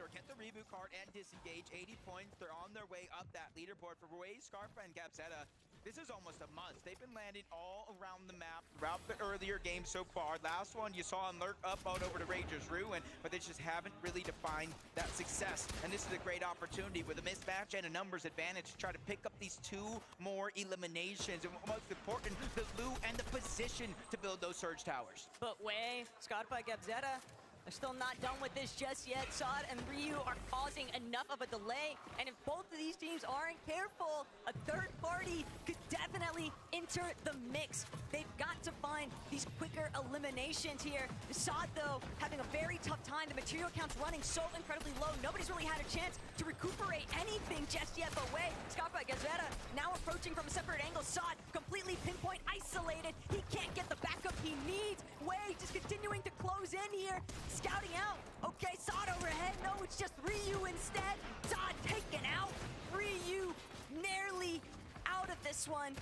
or get the reboot card and disengage. 80 points, they're on their way up that leaderboard. For Ruiz, Scarpa, and Gabzetta, this is almost a must. They've been landing all around the map throughout the earlier games so far. Last one you saw them lurk up out over to Ranger's Ruin, but they just haven't really defined that success. And this is a great opportunity with a mismatch and a numbers advantage to try to pick up these 2 more eliminations. And most important, the loot and the position to build those surge towers. But Wei, Scarpa, Gabzetta, they're still not done with this just yet. Sod and Ryu are causing enough of a delay, and if both of these teams aren't careful, a third party could definitely enter the mix. They've got to find these quicker eliminations here. Sod, though, having a very tough time. The material count's running so incredibly low. Nobody's really had a chance to recuperate anything just yet, but Wei, Scarpa, Gazetta now approaching from a separate angle. Sod completely pinpoint isolated. He can't get the backup he needs. Wei just continuing to close in here. Scouting out. Okay, Sod overhead. No, it's just Ryu instead. Sod taken out. Ryu nearly out of this one,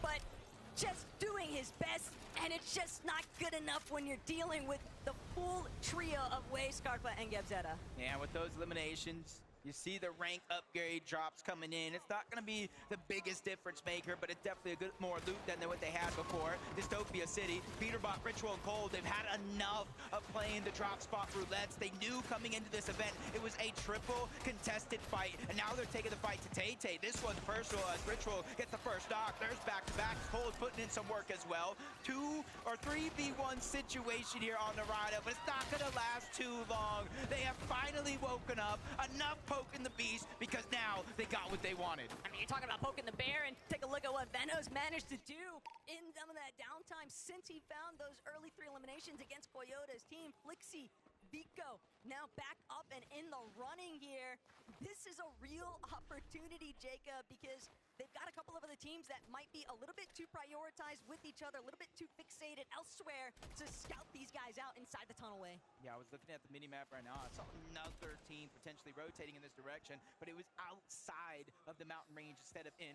but just doing his best, and it's just not good enough when you're dealing with the full trio of Wei, Scarpa, and Gabzetta. Yeah, with those eliminations, you see the rank upgrade drops coming in. It's not going to be the biggest difference maker, but it's definitely a good more loot than what they had before. Dystopia City, Peterbot, Ritual, and Cold, they've had enough of playing the drop spot roulettes. They knew coming into this event it was a triple contested fight, and now they're taking the fight to Tay-Tay. This one's personal as Ritual gets the first knock. There's back-to-back. Cold's putting in some work as well. 2 or 3v1 situation here on the Rhino, but it's not going to last too long. They have finally woken up. Enough poking the beast, because now they got what they wanted. I mean, you're talking about poking the bear, and take a look at what Venos managed to do in some of that downtime since he found those early 3 eliminations against Coyote's team. Flixie, Vico now back up and in the running here. This is a real opportunity, Jacob, because they've got a couple of other teams that might be a little bit too prioritized with each other, a little bit too fixated elsewhere to scout these guys out inside the tunnelway. Yeah, I was looking at the mini-map right now. I saw another team potentially rotating in this direction, but it was outside of the mountain range instead of in.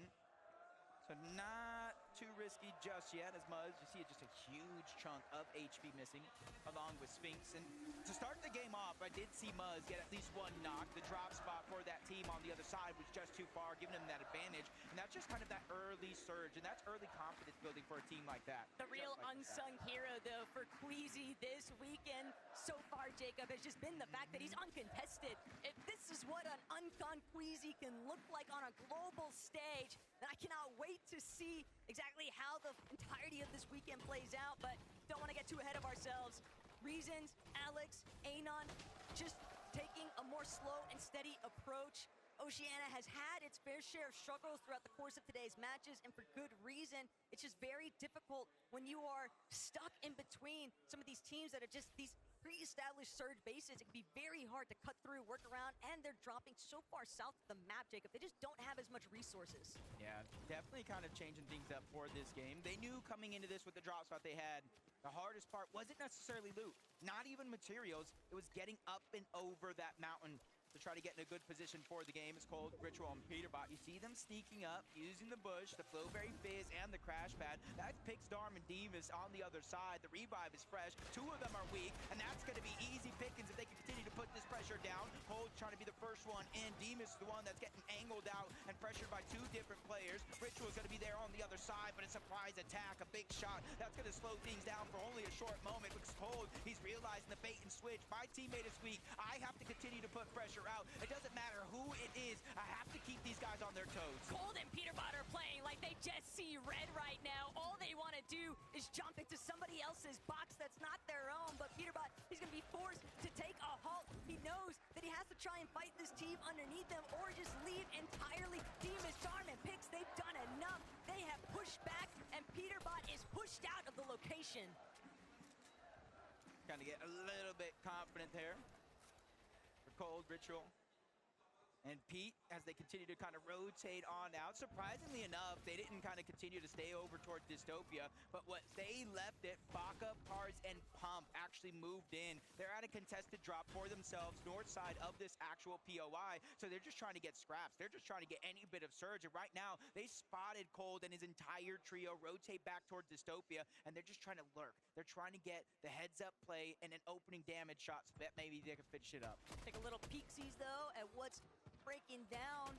So not too risky just yet, as Muzz, you see just a huge chunk of HP missing, along with Sphinx. And to start the game off, I did see Muzz get at least 1 knock. The drop spot for that team on the other side was just too far, giving them that advantage. And that's just kind of that early surge, and that's early confidence building for a team like that. The real unsung hero, though, for Queasy this weekend so far, Jacob, has just been the fact that he's uncontested. If this is what an uncon Queasy can look like on a global stage, then I cannot wait to see exactly how the entirety of this weekend plays out, but don't want to get too ahead of ourselves. Reasons, Alex, Anon, just taking a more slow and steady approach. Oceania has had its fair share of struggles throughout the course of today's matches, and for good reason. It's just very difficult when you are stuck in between some of these teams that are just these pre-established surge bases. It can be very hard to cut through, work around, and they're dropping so far south of the map, Jacob. They just don't have as much resources. Yeah, definitely kind of changing things up for this game. They knew coming into this with the drop spot they had, the hardest part wasn't necessarily loot, not even materials. It was getting up and over that mountain to try to get in a good position for the game. It's called Ritual and Peterbot. You see them sneaking up, using the bush, the Flowberry Fizz, and the Crash Pad. That's Pixdarm and Demas on the other side. The revive is fresh. 2 of them are weak, and that's going to be easy pickings if they can continue to put this pressure down. Cold trying to be the first one in. Demas is the one that's getting angled out and pressured by 2 different players. Ritual's going to be there on the other side, but a surprise attack, a big shot. That's going to slow things down for only a short moment because Cold, he's realizing the bait and switch. My teammate is weak. I have to continue to put pressure out. It doesn't matter who it is. I have to keep these guys on their toes. Cold and Peterbot are playing like they just see red right now. All they want to do is jump into somebody else's box that's not their own. But Peterbot, he's going to be forced to take a halt. He knows that he has to try and fight this team underneath them or just leave entirely. Demas, Darm, and Pix, they've done enough. They have pushed back, and Peterbot is pushed out of the location. Kind of get a little bit confident there for Cold, Ritual, and Pete as they continue to kind of rotate on out. Surprisingly enough, they didn't kind of continue to stay over toward Dystopia, but what they left it, Baka, Cars, and Pump actually moved in. They're at a contested drop for themselves, north side of this actual POI, so they're just trying to get scraps. They're just trying to get any bit of surge, and right now, they spotted Cold and his entire trio rotate back toward Dystopia, and they're just trying to lurk. They're trying to get the heads-up play and an opening damage shot so that maybe they can finish it up. Take a little peeksies, though, what's breaking down.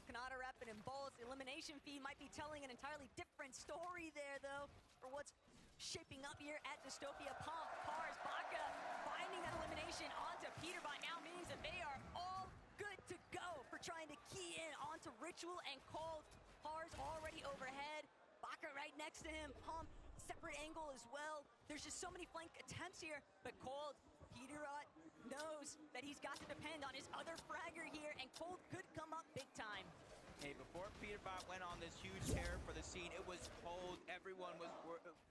Kanata Rapid and Bolts, the elimination feed might be telling an entirely different story there, though, for what's shaping up here at Dystopia. Pump, Pars, Baka, finding that elimination onto Peterbot now means that they are all good to go for trying to key in onto Ritual and Cold. Pars already overhead, Baka right next to him, Pump, separate angle as well. There's just so many flank attempts here, but Cold, Peterbot knows that he's got to depend on his other fragger here, and Cold could come up big time. Hey, before Peterbot went on this huge tear for the scene, it was Cold everyone was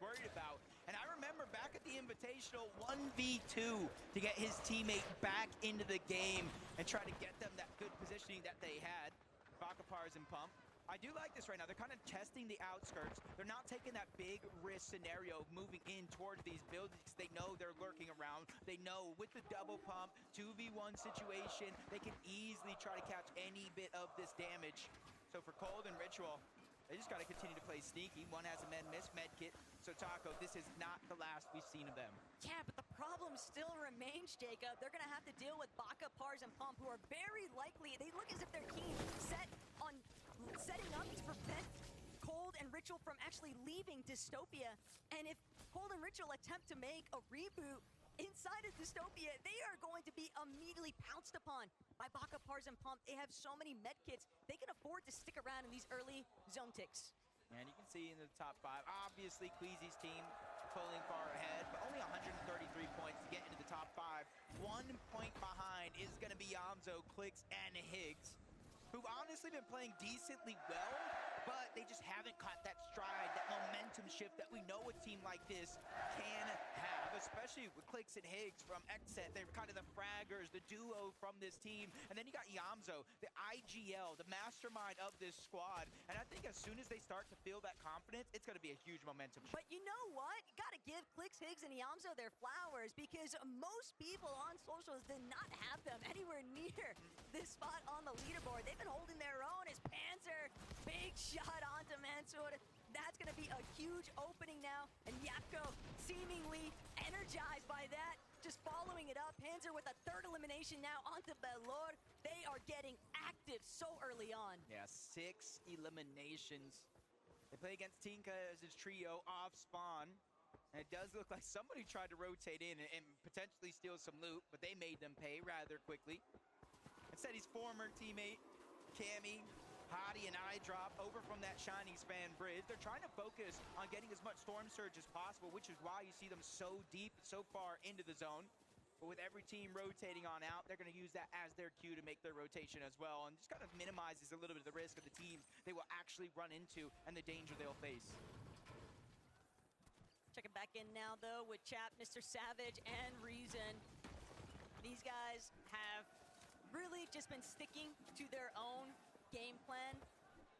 worried about. And I remember back at the Invitational 1v2 to get his teammate back into the game and try to get them that good positioning that they had. Bakapars and Pump. I do like this right now. They're kind of testing the outskirts. They're not taking that big risk scenario of moving in towards these buildings. They know they're lurking around. They know with the double pump, 2v1 situation, they can easily try to catch any bit of this damage. So for Cold and Ritual, they just got to continue to play sneaky. One has a med kit. So Taco, this is not the last we've seen of them. Yeah, but the problem still remains, Jacob. They're going to have to deal with Baka, Pars, and Pump, who are very likely, they look as if their team set on setting up to prevent Cold and Ritual from actually leaving Dystopia. And if Cold and Ritual attempt to make a reboot inside of Dystopia, they are going to be immediately pounced upon by Baka, Pars, and Pump. They have so many medkits, they can afford to stick around in these early zone ticks. And you can see in the top 5, obviously Queasy's team pulling far ahead, but only 133 points to get into the top 5. 1 point behind is going to be Yamzo, Clicks, and Higgs, who've honestly been playing decently well, but they just haven't caught that stride, that momentum shift that we know a team like this can have, especially with Clicks and Higgs from Xset. They're kind of the fraggers, the duo from this team. And then you got Yamzo, the IGL, the mastermind of this squad. And I think as soon as they start to feel that confidence, it's going to be a huge momentum shift. But you know what? You got to give Clicks, Higgs, and Yamzo their flowers, because most people on socials did not have them anywhere near this spot on the leaderboard. They've been holding their own as Panzer, big shot onto Mansoor. That's going to be a huge opening now, and Yapko seemingly energized by that, just following it up. Panzer with a 3rd elimination now onto Belor. They are getting active so early on. Yeah, 6 eliminations. They play against Tinka as his trio off spawn. And it does look like somebody tried to rotate in and potentially steal some loot, but they made them pay rather quickly. Instead, his former teammate, Cammy, Hadi, and iDrop over from that Shiny Span bridge. They're trying to focus on getting as much Storm Surge as possible, which is why you see them so deep, so far into the zone. But with every team rotating on out, they're going to use that as their cue to make their rotation as well, and just kind of minimizes a little bit of the risk of the teams they will actually run into and the danger they'll face. Checking back in now, though, with Chap, Mr. Savage, and Reason. These guys have really just been sticking to their own game plan,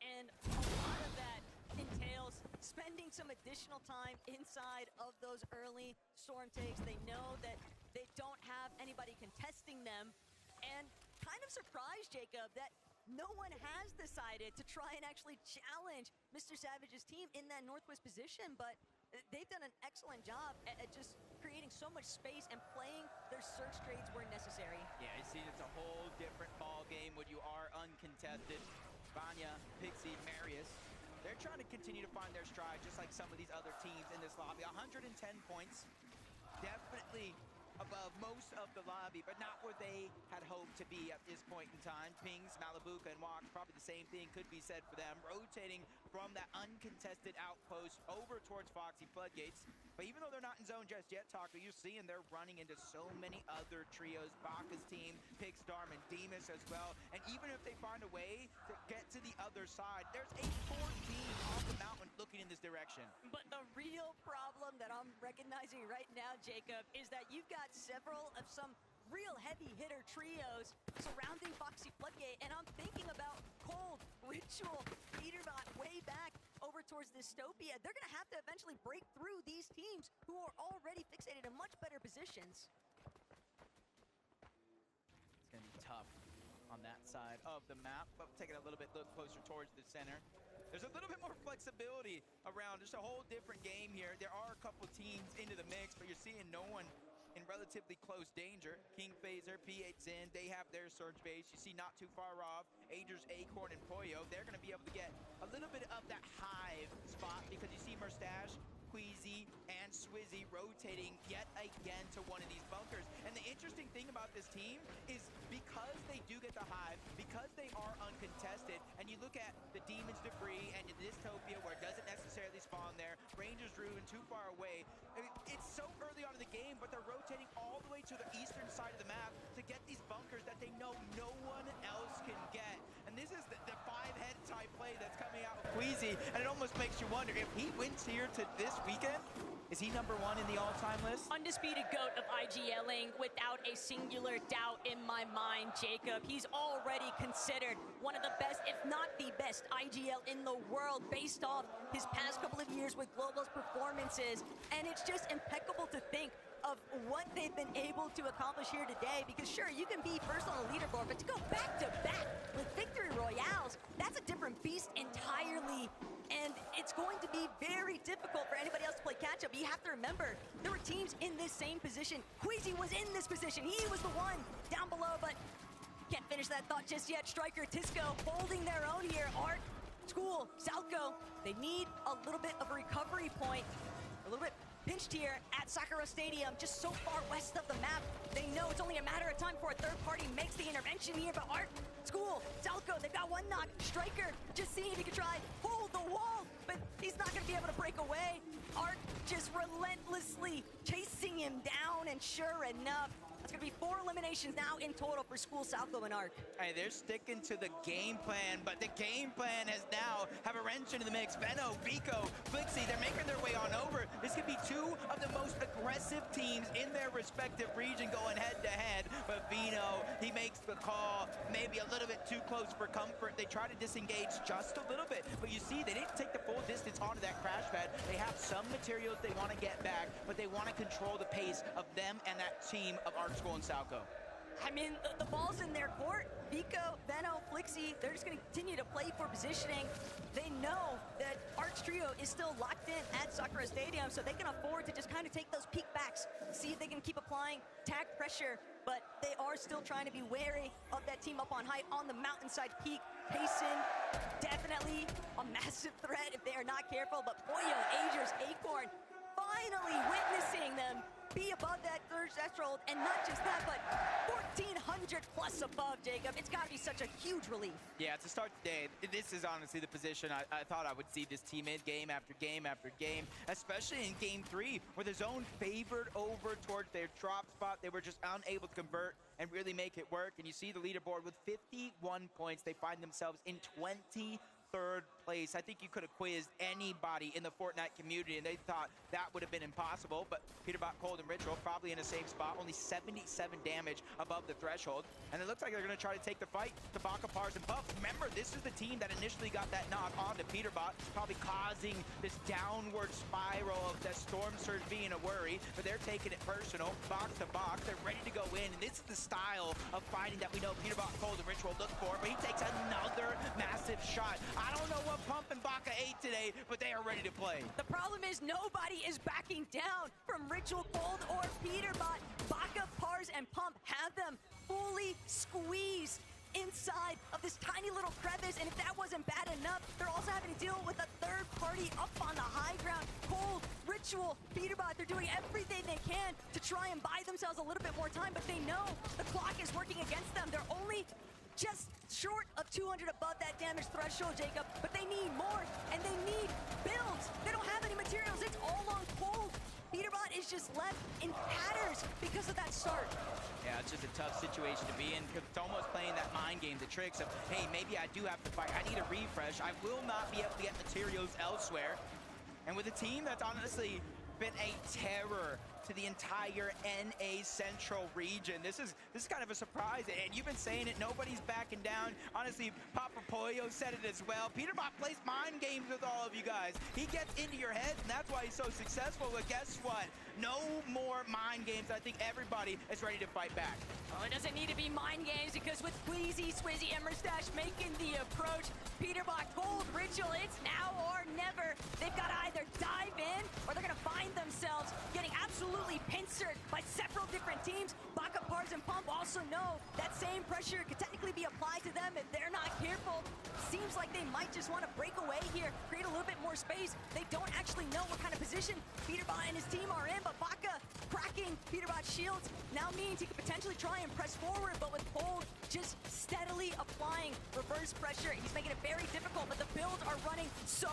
and a lot of that entails spending some additional time inside of those early storm takes. They know that they don't have anybody contesting them, and kind of surprised, Jacob, that no one has decided to try and actually challenge Mr. Savage's team in that northwest position, but they've done an excellent job at just creating so much space and playing their search trades where necessary. Yeah, you see, it's a whole different ball game when you are uncontested. Vanya, Pixie, Marius, they're trying to continue to find their stride, just like some of these other teams in this lobby. 110 points, definitely above most of the lobby, but not where they had hoped to be at this point in time. Pings, Malibuka, and Wok, probably the same thing could be said for them, rotating from that uncontested outpost over towards Foxy Floodgates. But even though they're not in zone just yet, Taco, you're seeing they're running into so many other trios. Baka's team, Pix, Darm, and Demus as well. And even if they find a way to get to the other side, there's a 14 off the mountain looking in this direction. But the real problem that I'm recognizing right now, Jacob, is that you've got several of some real heavy hitter trios surrounding Foxy Floodgate, and I'm thinking about Cold, Ritual, Peterbot way back over towards Dystopia. They're gonna have to eventually break through these teams who are already fixated in much better positions. It's gonna be tough on that side of the map, but taking a little bit look closer towards the center. There's a little bit more flexibility around, just a whole different game here. There are a couple teams into the mix, but you're seeing no one in relatively close danger. King Phaser, P8 Zin, they have their surge base. You see not too far off, Agers, Acorn, and Poyo. They're going to be able to get a little bit of that hive spot because you see Mustache, Queasy, and Swizzy rotating yet again to one of these bunkers. And the interesting thing about this team is because they do get the hive, because they are uncontested, and you look at the Demon's Debris and the Dystopia where it doesn't necessarily spawn there, Ranger's Ruin too far away. I mean, it's so early on in the game, but they're rotating all the way to the eastern side of the map to get these bunkers that they know no one else can get. And this is the five-head type play that's coming out of Queasy, and it almost makes you wonder if he wins here to this weekend, is he #1 in the all-time list? Undisputed GOAT of IGLing without a singular doubt in my mind, Jacob. He's already considered one of the best, if not the best, IGL in the world based off his past couple of years with Global's performances. And it's just impeccable to think of what they've been able to accomplish here today, because sure, you can be first on the leaderboard, but to go back-to-back with victory royales, that's a different beast entirely. And it's going to be very difficult for anybody else to play catch-up. You have to remember, there were teams in this same position. Queasy was in this position. He was the one down below, but can't finish that thought just yet. Striker, Tisco holding their own here. Art, School, Southco, they need a little bit of a recovery point, a little bit pinched here at Sakura Stadium, just so far west of the map. They know it's only a matter of time before a third party makes the intervention here, but Art, School, Southco, they've got one knock. Striker, just seeing if he can try hold the wall, but he's not gonna be able to break away. Art just relentlessly chasing him down, and sure enough, it's gonna be 4 eliminations now in total for School, Southco, and Arc. Hey, they're sticking to the game plan, but the game plan has now have a wrench into the mix. Veno, Vico, Flixie, they're making their way on over. This could be 2 of the most aggressive teams in their respective region going head-to-head, but Vino, he makes the call, maybe a little bit too close for comfort. They try to disengage just a little bit, but you see, they didn't take the full distance onto that crash pad. They have some materials they want to get back, but they want to control the pace of them and that team of Arc School and Southco. I mean, the ball's in their court. Vico, Veno, Flixie, they're just going to continue to play for positioning. They know that Arc's trio is still locked in at Sakura Stadium, so they can afford to just kind of take those peek backs, see if they can keep applying tag pressure, but they are still trying to be wary of that team up on height on the mountainside peak. Payson, definitely a massive threat if they are not careful, but Poyo, Agers, Acorn, finally witnessing them be above that third threshold, and not just that, but 1,400 plus above, Jacob. It's got to be such a huge relief. Yeah, to start the day, this is honestly the position I thought I would see this team in game after game after game, especially in game 3, where the zone favored over towards their drop spot. They were just unable to convert and really make it work, and you see the leaderboard with 51 points. They find themselves in 23rd place. I think you could have quizzed anybody in the Fortnite community and they thought that would have been impossible, but Peterbot, Cold, and Ritual probably in the same spot, only 77 damage above the threshold, and it looks like they're going to try to take the fight to Baka, Pars, and Puff. Remember, this is the team that initially got that knock onto Peterbot, probably causing this downward spiral of that Storm Surge being a worry, but they're taking it personal, box to box. They're ready to go in, and this is the style of fighting that we know Peterbot, Cold, and Ritual look for, but he takes another massive shot. I don't know what Pump and Baka ate today, but they are ready to play. The problem is nobody is backing down from Ritual, Cold, or Peterbot. Baka, Pars, and Pump have them fully squeezed inside of this tiny little crevice, and if that wasn't bad enough, they're also having to deal with a third party up on the high ground. Cold, Ritual, Peterbot, they're doing everything they can to try and buy themselves a little bit more time, but they know the clock is working against them. They're only just short of 200 above that damage threshold, Jacob, but they need more, and they need builds. They don't have any materials. It's all on Cold. Peterbot is just left in tatters because of that start. Yeah, it's just a tough situation to be in because it's almost playing that mind game, the tricks of, hey, maybe I do have to fight. I need a refresh. I will not be able to get materials elsewhere. And with a team that's honestly been a terror to the entire NA Central region. This is kind of a surprise, and you've been saying it, nobody's backing down. Honestly, Papa Pollo said it as well. Peterbot plays mind games with all of you guys. He gets into your heads, and that's why he's so successful, but guess what? No more mind games. I think everybody is ready to fight back. Well, it doesn't need to be mind games, because with Queasy, Swizzy, and Mustache making the approach. Peterbach told Ritual it's now or never. They've got to either dive in or they're going to find themselves getting absolutely pincered by several different teams. Baka, Pars, and Pump also know that same pressure could technically be applied to them if they're not careful. Seems like they might just want to break away here, create a little bit more space. They don't actually know what kind of position Peterbach and his team are in, but Baka cracking Peterbach's shields now means he could potentially try and press forward, but with Bold just steadily applying reverse pressure, he's making it very difficult, but the builds are running so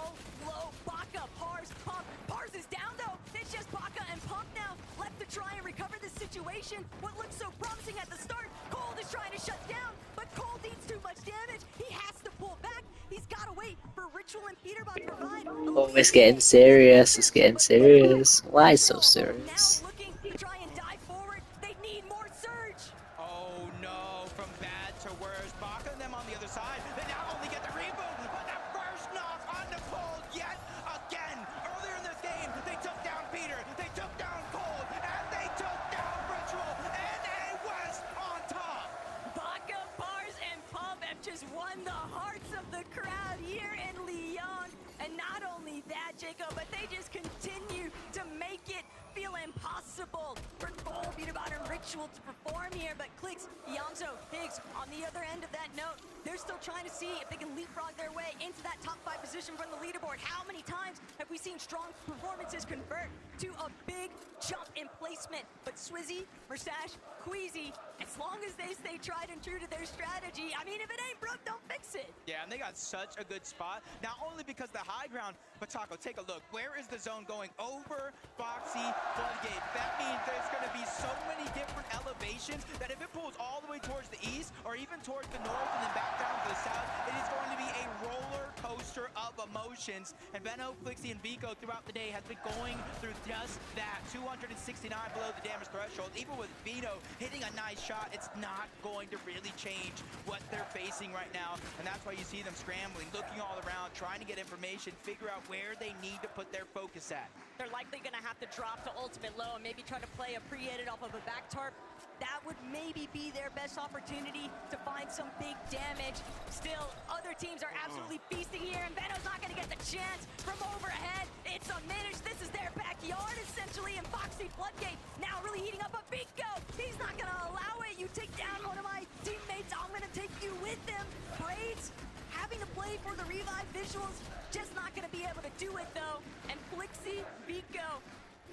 low. Baka, Pars, Pump. Pars is down though. It's just Baka and Pump now left to try and recover the situation. What looked so promising at the start, Cold is trying to shut down, but Cold needs too much damage. He has to pull back. He's got to wait for Ritual and Peterbach to provide. Oh, it's getting serious. It's getting serious. Why so serious? Now looking to try and dive forward. They need more surge. Oh no, from bad to worse. Baka and them on the other side. They not only get the reboot, but the first knock on the Cold yet again. Earlier in this game, they took down Peter, they took down Cold, and they took down Ritual, and a West on top. Baka, Pars, and Pump have just won the hearts of the crowd here in Lyon. And not only that, Jacob, but they just continue to make it feel impossible for Gold, Peterbach, and Ritual to perform here. But Clicks, Yamzo, Higgs, on the other end of that note, they're still trying to see if they can leapfrog their way into that top 5 position from the leaderboard. How many times have we seen strong performances convert to a big jump in placement? But Swizzy, Mustache, Queasy, as long as they stay tried and true to their strategy, I mean, if it ain't broke, don't fix it. Yeah, and they got such a good spot. Not only because the high ground, but Taco, take a look. Where is the zone going? Over Foxy Floodgate. That means there's going to be so many different elevations that if it pulls all the way towards the east or even towards the north and then back down to the south, it is going to be a roller coaster of emotions. And Benno, Flixie, and Vico throughout the day has been going through just that. 269 below the damage threshold. Even with Vito hitting a nice shot, it's not going to really change what they're facing right now. And that's why you see them scrambling, looking all around, trying to get information, figure out where they need to put their focus at. They're likely going to have to drop to ultimate low and maybe try to play a pre-edit off of a back tarp. That would maybe be their best opportunity to find some big damage. Still, other teams are absolutely feasting here, and Benno's not going to get the chance from overhead. It's a minute. This is their backyard, essentially, and Foxy Floodgate now really heating up a Vico. He's not going to allow it. You take down one of my teammates, I'm going to take you with them. Braids having to play for the revive visuals, just not going to be able to do it, though. And Flixie, Vico,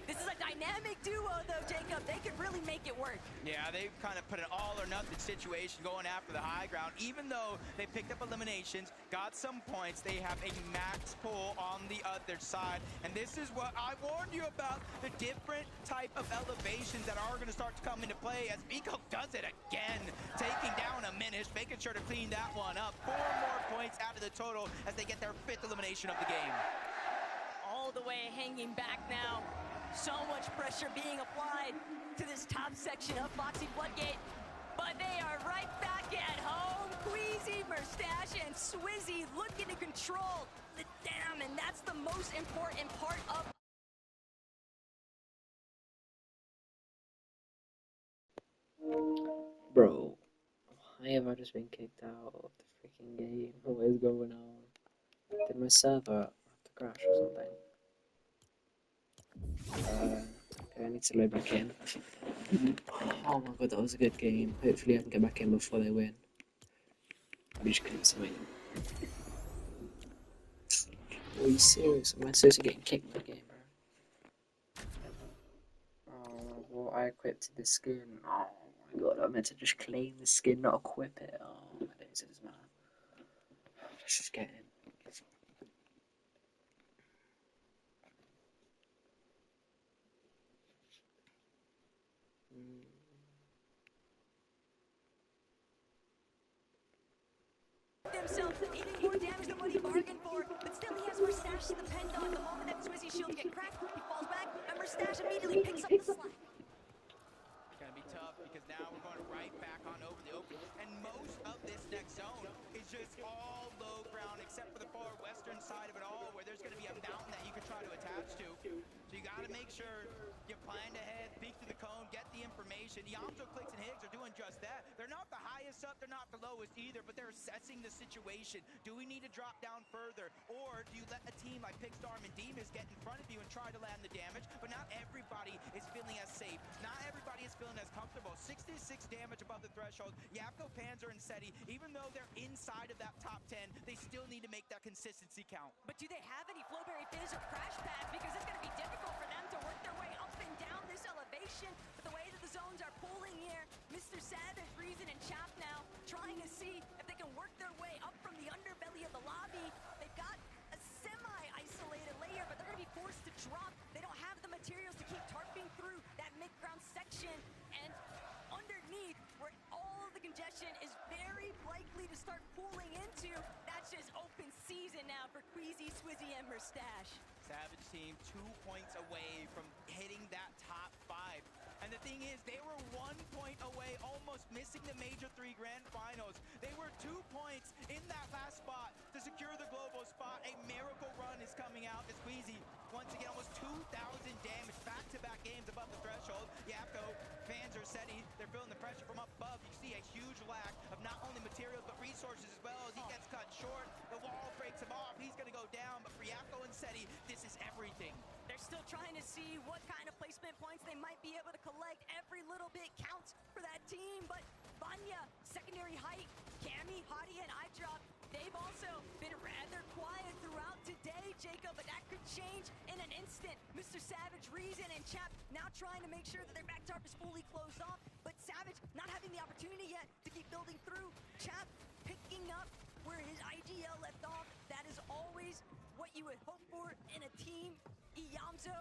this is a dynamic duo, though, Jacob. They could really make it work. Yeah, they've kind of put an all-or-nothing situation going after the high ground. Even though they picked up eliminations, got some points, they have a max pull on the other side. And this is what I warned you about, the different type of elevations that are going to start to come into play as Vico does it again, taking down a Minish, making sure to clean that one up. 4 more points out of the total as they get their 5th elimination of the game. All the way hanging back now. So much pressure being applied to this top section of Foxy Floodgate. But they are right back at home. Queasy, Mustache, and Swizzy looking to control the dam, and that's the most important part of... Bro, why have I just been kicked out of the freaking game? What is going on? Did my server have to crash or something? Okay, I need to load back in. Oh my god, that was a good game. Hopefully I can get back in before they win. I'm just kidding, something. Are you serious? Am I seriously getting kicked in the game, bro? Oh, well, I equipped the skin. Oh my god, I meant to just claim the skin, not equip it. Oh my days, it is mad. Let's just get in. himself, eating more damage than what he bargained for, but still he has Mustache to depend on. The moment that Swizzy's shield get cracked, he falls back, and Mustache immediately picks up the slack. It's going to be tough because now we're going right back on over the open, and most of this next zone is just all low ground except for the far western side of it all, where there's going to be a mountain that you can try to attach to. So you got to make sure you plan ahead, peek through the cone, get the information. Yamzo, Clicks, and Higgs are doing just that. They're not the high highest up, they're not the lowest either, but they're assessing the situation. Do we need to drop down further? Or do you let a team like Pickstorm and Demas get in front of you and try to land the damage? But not everybody is feeling as safe. Not everybody is feeling as comfortable. 66 damage above the threshold. Yapko, Panzer, and Seti, even though they're inside of that top 10, they still need to make that consistency count. But do they have any Flowberry Fizz or Crash Pads? Because it's going to be difficult for them to work their way up and down this elevation. But the way that the zones are pulling here, Mr. Savage, Reason, and Chap now trying to see if they can work their way up from the underbelly of the lobby. They've got a semi-isolated layer, but they're going to be forced to drop. They don't have the materials to keep tarping through that mid-ground section. And underneath, where all of the congestion is very likely to start pulling into, that's just open season now for Queasy, Swizzy, and Mustache. Savage team 2 points away from hitting that top 5. And the thing is, they were 1 point away, almost missing the Major 3 Grand Finals. They were 2 points in that last spot to secure the global spot. A miracle run is coming out as Queasy, once again, almost 2,000 damage, back-to-back games above the threshold. Yapko, Panzer, Seti, they're feeling the pressure from up above. You see a huge lack of not only materials, but resources as well. As he gets cut short, the wall breaks him off. He's gonna go down, but for Yapko and Seti, this is everything. They're still trying to see what kind of placement points they might be able to collect. Every little bit counts for that team, but Vanya, secondary height, Cammy, Hottie, and iDrop, they've also been rather quiet throughout today, Jacob, but that could change in an instant. Mr. Savage, Reason, and Chap now trying to make sure that their back tarp is fully closed off, but Savage not having the opportunity yet to keep building through. Chap picking up where his IGL left off. That is always what you would hope for in a team. Iyamzo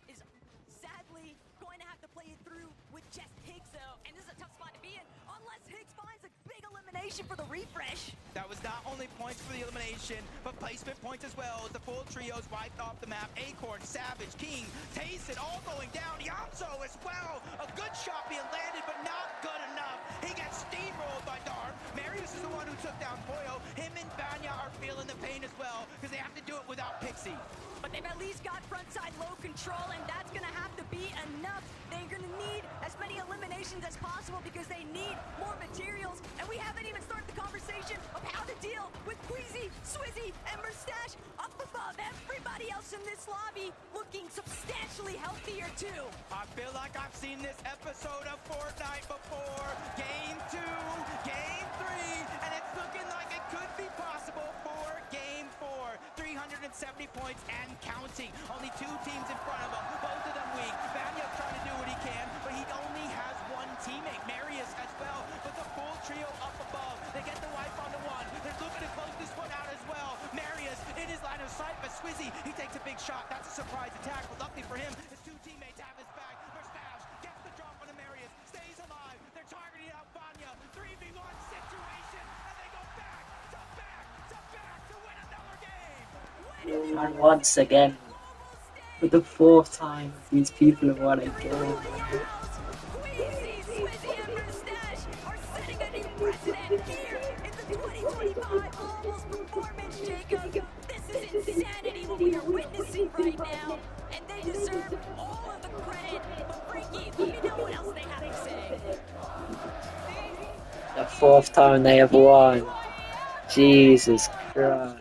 is sadly going to have to play it through with just Higgs, though, and this is a tough spot to be in, unless Higgs finds a big elimination for the refresh. That was not only points for the elimination, but placement points as well, as the full trios wiped off the map. Acorn, Savage, King, Tayson, all going down. Iyamzo as well. A good shot being landed, but not good enough. He gets steamrolled by Darm. Marius is the one who took down Poyo. Him and Vanya are feeling the pain as well, because they have to do it without Pixie. But they've at least got frontside low control, and that's going to have to be enough. They're going to need as many eliminations as possible because they need more materials. And we haven't even started the conversation of how to deal with Queasy, Swizzy, and Mustache up above. Everybody else in this lobby looking substantially healthier too. I feel like I've seen this episode of Fortnite before. Game 2, Game 3, and it's looking like it could be possible for Game 4. 370 points and counting. Only 2 teams in front of him, both of them weak. Vanya's trying to do what he can, but he only has 1 teammate, Marius as well. But the full trio up above, they get the wipe onto 1. They're looking to close this one out as well. Marius in his line of sight, but Swizzy, he takes a big shot. That's a surprise attack, but luckily for him, his 2 teammates have his back. Mustache gets the drop on the Marius, stays alive. They're targeting out Vanya. 3v1 situation, and they go back to win another game. And once again, for the 4th time, these people have won a game. Queasy, Swizzy, and Mustache are setting a new precedent here in the 2025 Globals performance, Jacob. This is insanity what we are witnessing right now, and they deserve all of the credit. But Freaky, let me know what else they have to say. The 4th time they have won. Jesus Christ.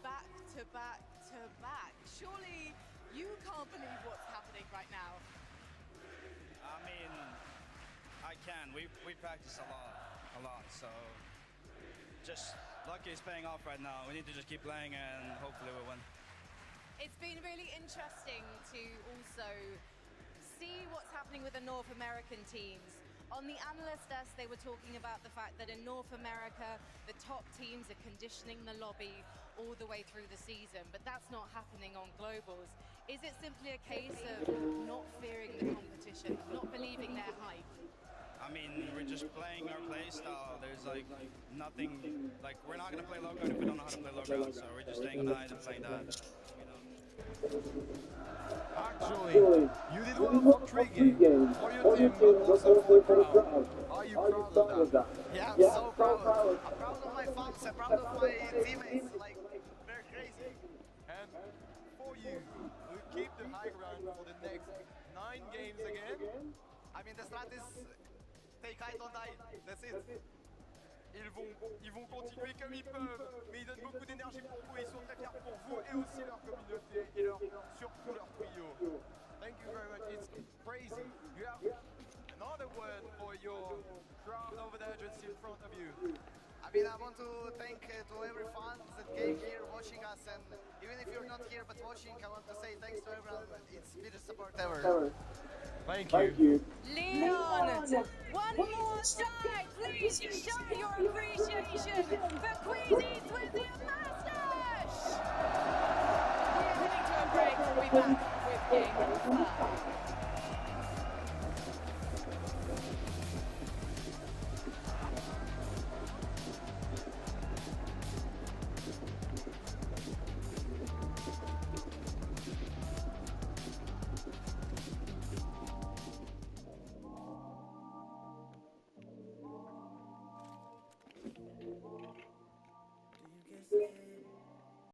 Back to back to back. Surely you can't believe what's happening right now. I mean, I can. We practice a lot. So just lucky it's paying off right now. We need to just keep playing and hopefully we'll win. It's been really interesting to also see what's happening with the North American teams. On the analyst desk, they were talking about the fact that in North America, the top teams are conditioning the lobby all the way through the season, but that's not happening on Globals. Is it simply a case of not fearing the competition, not believing their hype? I mean, we're just playing our play style. There's like nothing, like we're not gonna play low ground if we don't know how to play low ground, so we're just staying on the height and playing that, you know. Actually, you did one for 3 games for your team, but also for the crowd. Are you proud of that? Yeah, I'm so proud. I'm proud of my fans. I'm proud of my teammates. Like, they're crazy. And for you, to keep the high ground for the next 9 games again. I mean, the strat is take height, don't die. That's it. Ils vont continuer comme ils peuvent, mais ils donnent beaucoup d'énergie pour vous, ils sont très fiers pour vous et aussi leur communauté et surtout leur trio. Thank you very much, it's crazy. You have another word for your crowd over there just in front of you. I mean, I want to thank to every fan that came here watching us, and even if you're not here but watching, I want to say thanks to everyone. It's been the support ever. Thank you. Leon, one more time, please just show your appreciation for Queasies with the Masters! We are heading to a break. We'll be back with game number 5. Do you get scared?